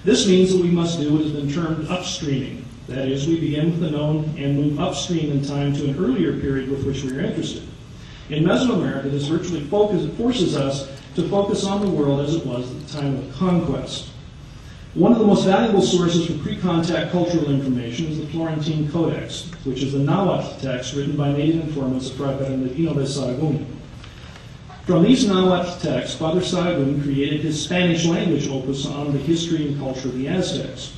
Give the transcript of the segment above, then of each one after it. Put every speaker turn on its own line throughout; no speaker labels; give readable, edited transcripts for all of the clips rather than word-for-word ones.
This means that we must do what has been termed upstreaming. That is, we begin with the known and move upstream in time to an earlier period with which we are interested. In Mesoamerica, this virtually forces us to focus on the world as it was at the time of the conquest. One of the most valuable sources for pre-contact cultural information is the Florentine Codex, which is the Nahuatl text written by native informants of Fray Bernardino de Sahagún. From these Nahuatl texts, Father Sahagún created his Spanish language opus on the history and culture of the Aztecs.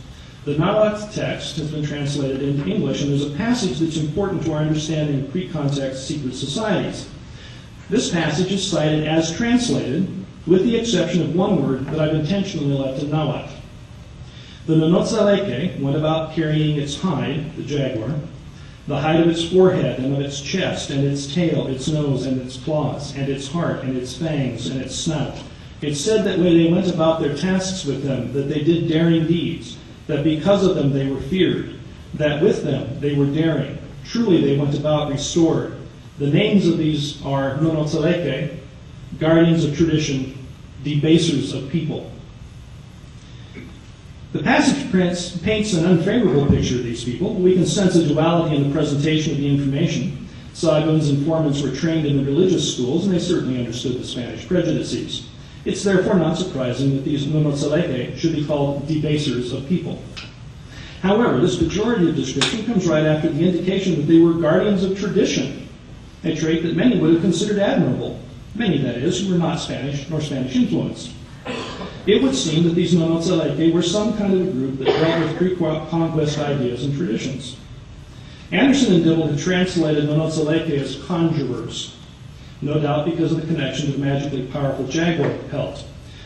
The Nahuatl text has been translated into English, and there's a passage that's important to our understanding of pre-contact secret societies. This passage is cited as translated, with the exception of one word that I've intentionally left in Nahuatl. The Nonotzaleke went about carrying its hide, the jaguar, the hide of its forehead and of its chest and its tail, its nose and its claws, and its heart and its fangs and its snout. It said that when they went about their tasks with them, that they did daring deeds, that because of them they were feared, that with them they were daring. Truly they went about restored. The names of these are Nonotzaleke, guardians of tradition, debasers of people. The passage paints an unfavorable picture of these people. We can sense a duality in the presentation of the information. Sahagún's informants were trained in the religious schools, and they certainly understood the Spanish prejudices. It's therefore not surprising that these Nonotzaleke should be called debasers of people. However, this pejorative description comes right after the indication that they were guardians of tradition, a trait that many would have considered admirable. Many, that is, who were not Spanish nor Spanish influenced. It would seem that these Nonotzaleke were some kind of a group that dealt with pre-conquest ideas and traditions. Anderson and Dibble had translated Nonotzaleke as conjurers, no doubt because of the connection to the magically powerful jaguar pelt.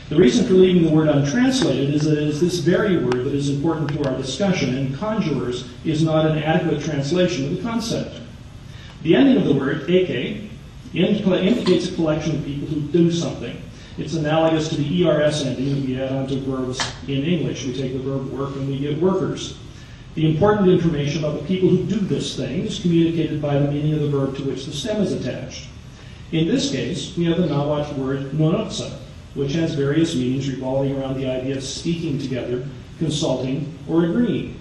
The reason for leaving the word untranslated is that it is this very word that is important to our discussion, and conjurers is not an adequate translation of the concept. The ending of the word, eke, indicates a collection of people who do something. It's analogous to the ERS ending that we add onto verbs in English. We take the verb work and we get workers. The important information about the people who do this thing is communicated by the meaning of the verb to which the stem is attached. In this case, we have the Nahuatl word nonotza, which has various meanings revolving around the idea of speaking together, consulting, or agreeing.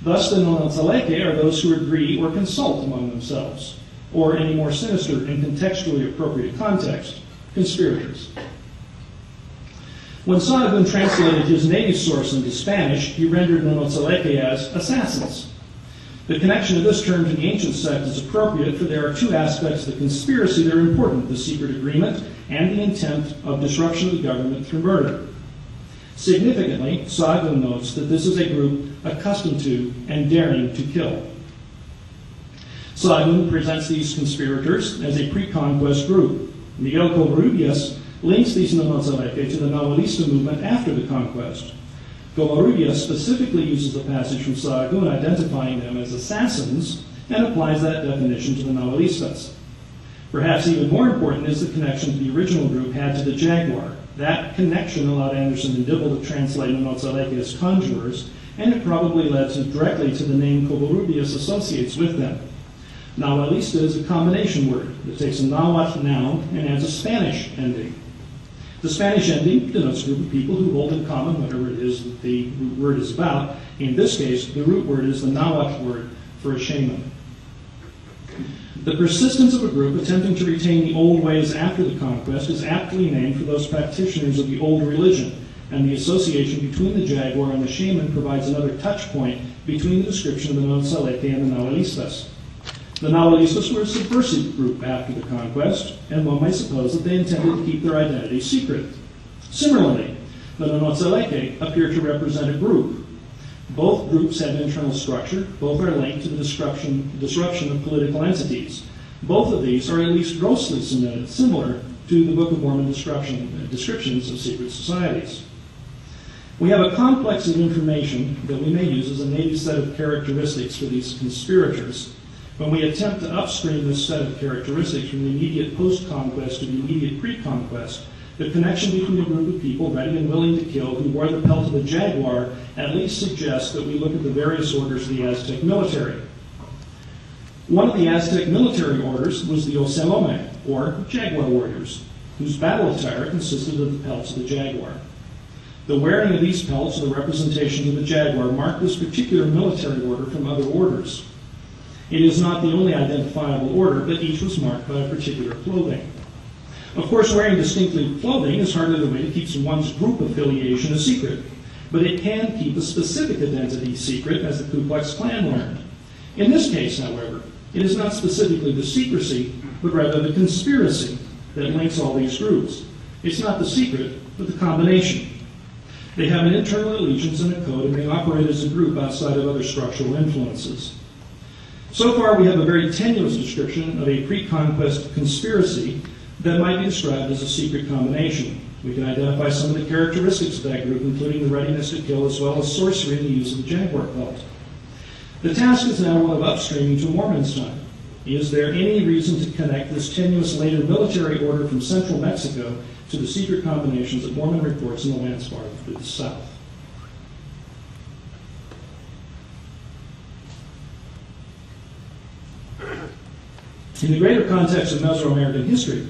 Thus, the Nonotzaleke are those who agree or consult among themselves, or in a more sinister and contextually appropriate context, conspirators. When Sahagún translated his native source into Spanish, he rendered Nonotzaleke as assassins. The connection of this term to the ancient sect is appropriate, for there are two aspects of the conspiracy that are important: the secret agreement and the intent of disruption of the government through murder. Significantly, Sahagún notes that this is a group accustomed to and daring to kill. Sahagún presents these conspirators as a pre-conquest group. Miguel Covarrubias links these Nonotzaleke to the Nahualista movement after the conquest. Covarrubias specifically uses the passage from Sahagún identifying them as assassins and applies that definition to the Nahualistas. Perhaps even more important is the connection the original group had to the jaguar. That connection allowed Anderson and Dibble to translate Nonotzaleke as conjurers, and it probably led directly to the name Covarrubias associates with them. Nahualista is a combination word that takes a Nahuatl noun and adds a Spanish ending. The Spanish ending denotes a group of people who hold in common whatever it is that the root word is about. In this case, the root word is the Nahuatl word for a shaman. The persistence of a group attempting to retain the old ways after the conquest is aptly named for those practitioners of the old religion, and the association between the jaguar and the shaman provides another touch point between the description of the Nonotzaleke and the Nahualistas. The Nahualistas were a subversive group after the conquest, and one might suppose that they intended to keep their identity secret. Similarly, the Nonotzaleke appear to represent a group. Both groups have internal structure. Both are linked to the disruption of political entities. Both of these are at least grossly similar to the Book of Mormon descriptions of secret societies. We have a complex of information that we may use as a native set of characteristics for these conspirators. When we attempt to upstream this set of characteristics from the immediate post-conquest to the immediate pre-conquest, the connection between a group of people ready and willing to kill who wore the pelt of the jaguar at least suggests that we look at the various orders of the Aztec military. One of the Aztec military orders was the Ocelome, or jaguar warriors, whose battle attire consisted of the pelts of the jaguar. The wearing of these pelts and the representations of the jaguar mark this particular military order from other orders. It is not the only identifiable order, but each was marked by a particular clothing. Of course, wearing distinctive clothing is hardly the way to keep one's group affiliation a secret, but it can keep a specific identity secret, as the Ku Klux Klan learned. In this case, however, it is not specifically the secrecy, but rather the conspiracy that links all these groups. It's not the secret, but the combination. They have an internal allegiance and a code, and they operate as a group outside of other structural influences. So far, we have a very tenuous description of a pre-conquest conspiracy that might be described as a secret combination. We can identify some of the characteristics of that group, including the readiness to kill, as well as sorcery and the use of the jaguar pelt. The task is now one of upstreaming to Mormon's time. Is there any reason to connect this tenuous later military order from central Mexico to the secret combinations that Mormon reports in the lands far to the south? In the greater context of Mesoamerican history,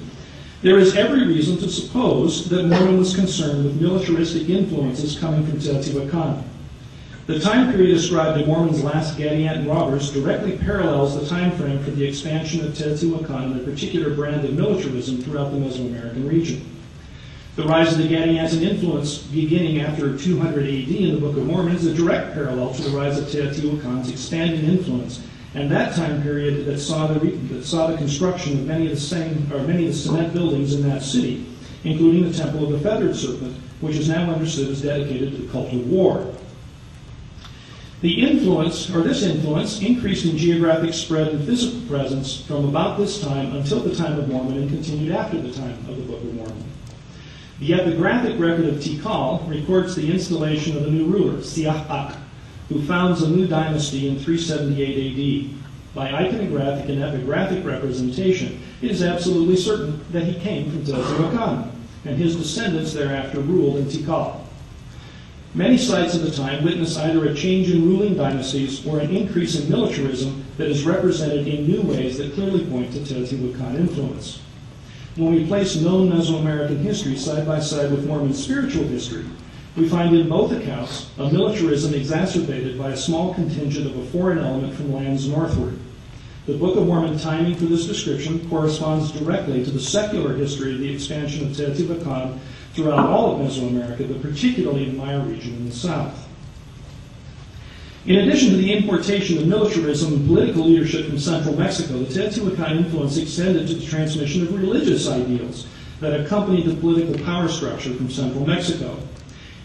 there is every reason to suppose that Mormon was concerned with militaristic influences coming from Teotihuacan. The time period described in Mormon's last Gadianton robbers directly parallels the time frame for the expansion of Teotihuacan and a particular brand of militarism throughout the Mesoamerican region. The rise of the Gadianton influence beginning after 200 AD in the Book of Mormon is a direct parallel to the rise of Teotihuacan's expanding influence, and that time period that saw the construction of many of the cement buildings in that city, including the Temple of the Feathered Serpent, which is now understood as dedicated to the cult of war. This influence increased in geographic spread and physical presence from about this time until the time of Mormon and continued after the time of the Book of Mormon. The epigraphic record of Tikal records the installation of a new ruler, Siahak, who founds a new dynasty in 378 AD. By iconographic and epigraphic representation, it is absolutely certain that he came from Teotihuacan, and his descendants thereafter ruled in Tikal. Many sites of the time witness either a change in ruling dynasties or an increase in militarism that is represented in new ways that clearly point to Teotihuacan influence. When we place known Mesoamerican history side by side with Mormon spiritual history, we find in both accounts a militarism exacerbated by a small contingent of a foreign element from lands northward. The Book of Mormon timing for this description corresponds directly to the secular history of the expansion of Teotihuacan throughout all of Mesoamerica, but particularly in the Maya region in the south. In addition to the importation of militarism and political leadership from central Mexico, the Teotihuacan influence extended to the transmission of religious ideals that accompanied the political power structure from central Mexico.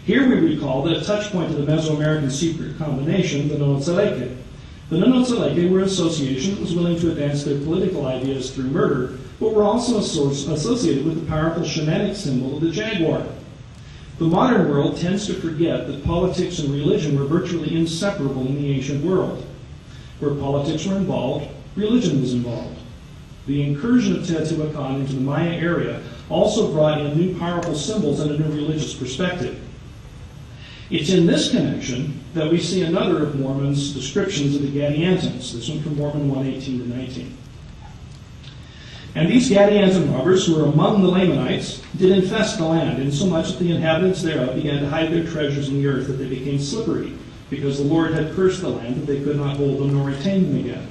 Here we recall that a touch point of the Mesoamerican secret combination, the Nonotzaleke. The Nonotzaleke were an association that was willing to advance their political ideas through murder, but were also associated with the powerful shamanic symbol of the jaguar. The modern world tends to forget that politics and religion were virtually inseparable in the ancient world. Where politics were involved, religion was involved. The incursion of Teotihuacan into the Maya area also brought in new powerful symbols and a new religious perspective. It's in this connection that we see another of Mormon's descriptions of the Gadiantons, this one from Mormon 1:18 to 19. And these Gadianton robbers, who were among the Lamanites, did infest the land, insomuch that the inhabitants thereof began to hide their treasures in the earth, that they became slippery, because the Lord had cursed the land, that they could not hold them nor retain them again.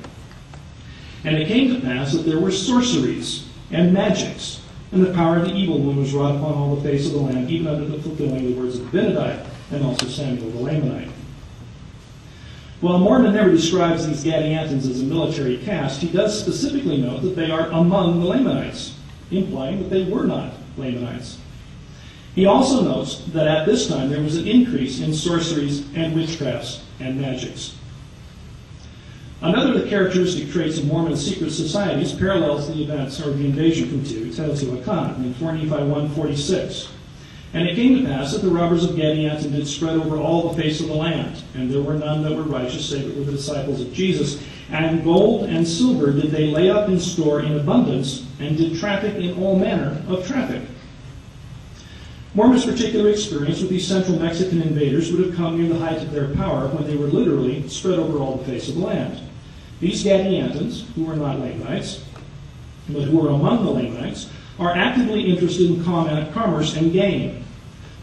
And it came to pass that there were sorceries and magics, and the power of the evil one was wrought upon all the face of the land, even unto the fulfilling of the words of Abinadi, and also Samuel the Lamanite. While Mormon never describes these Gadiantons as a military caste, he does specifically note that they are among the Lamanites, implying that they were not Lamanites. He also notes that at this time there was an increase in sorceries and witchcrafts and magics. Another of the characteristic traits of Mormon secret societies parallels the events or the invasion from Teotihuacan in 4 Nephi 1:46. And it came to pass that the robbers of Gadianton did spread over all the face of the land, and there were none that were righteous, save it were the disciples of Jesus. And gold and silver did they lay up in store in abundance, and did traffic in all manner of traffic. Mormon's particular experience with these central Mexican invaders would have come near the height of their power when they were literally spread over all the face of the land. These Gadiantons, who were not Lamanites, but who were among the Lamanites, are actively interested in commerce and gain.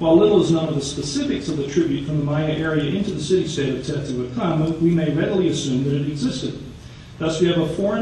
While little is known of the specifics of the tribute from the Maya area into the city-state of Teotihuacan, we may readily assume that it existed. Thus, we have a foreign